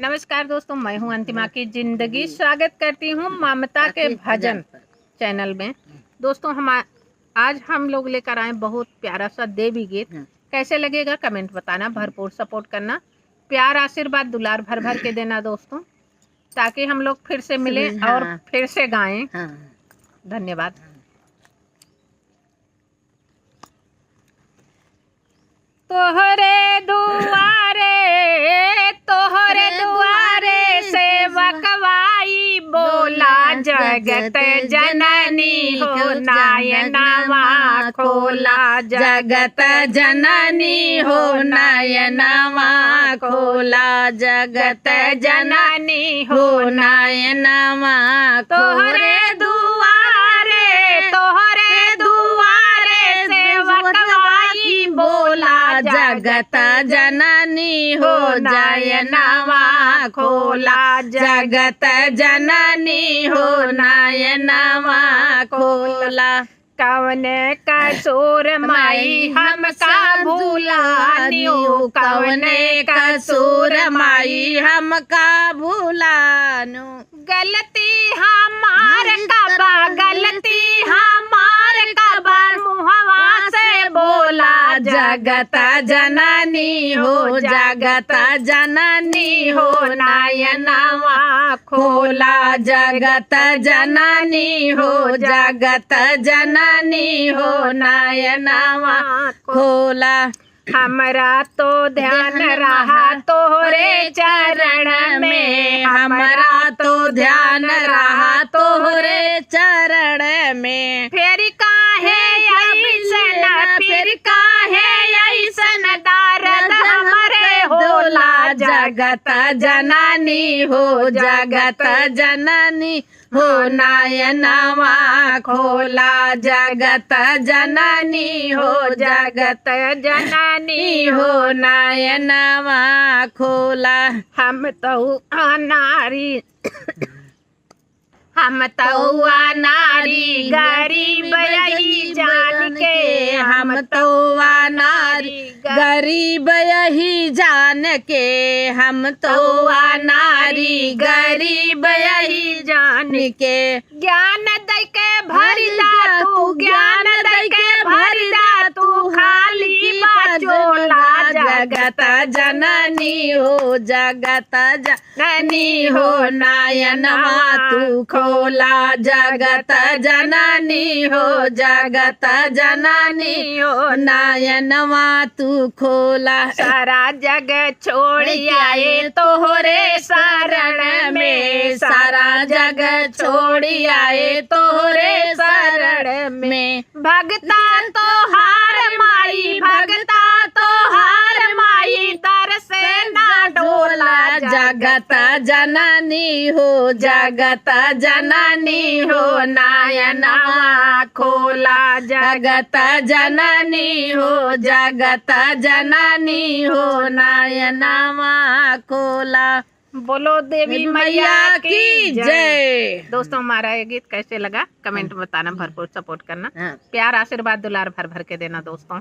नमस्कार दोस्तों, मैं हूं अंतिमा की जिंदगी। स्वागत करती हूं ममता के भजन चैनल में। दोस्तों आज हम लोग लेकर आए बहुत प्यारा सा देवी गीत। कैसे लगेगा कमेंट बताना, भरपूर सपोर्ट करना, प्यार आशीर्वाद दुलार भर भर के देना दोस्तों, ताकि हम लोग फिर से मिले और फिर से गाएं। धन्यवाद। तोहरे दुआरे सेवकवाई बोला, जगत जननी हो नयनवा खोला, जगत जननी हो नयनवा खोला, जगत जननी हो नयनवा। तोहरे दुआरे सेवकवाई बोला, जगत जननी हो नयनवा खोला, जगत जननी हो नयनवा खोला। कवने कसूर माई हमका भूलानियो, कवने कसूर माई हमका भूलानु। गलती हमार कबा मुहवा से बोला, जगत जननी हो, जगत जननी हो नयनवा खोला, जगत जननी हो, जगत जननी हो नयनवा खोला। हमरा तो ध्यान रहा तोहरे चरण में, हमरा तो ध्यान रहा तोहरे चरण में। फिर काहे ऐसन दर्द हमरे होला, जगत जननी हो, जगत जननी हो नयनवा खोला, जगत जननी हो, जगत जननी हो नयनवा खोला। हम तो नारी गरीब यही जान के, हम तो नारी गरीब यही जान के, हम तो नारी गरीब यही जान के। ज्ञान दे के भरी दा तू, ज्ञान दे के भरी दा तू, खाली बचोला, जगत जननी हो, जगत जननी हो नयनवा तू खोला, जगत जननी हो, जगत जननी हो नयनवा तू खोला। सारा जग छोड़ आए तोहरे शरण में, सारा जग छोड़ आए तोहरे शरण में। भगता तो हार माई, भगता तो हार माई, दर से ना डोला, जगत जननी हो, जगत जननी हो नयनवा खोला, जगत जननी हो, जगत जननी हो नयनवा खोला। बोलो देवी मैया की जय। दोस्तों हमारा ये गीत कैसे लगा कमेंट में बताना, भरपूर सपोर्ट करना, प्यार आशीर्वाद दुलार भर भर के देना दोस्तों।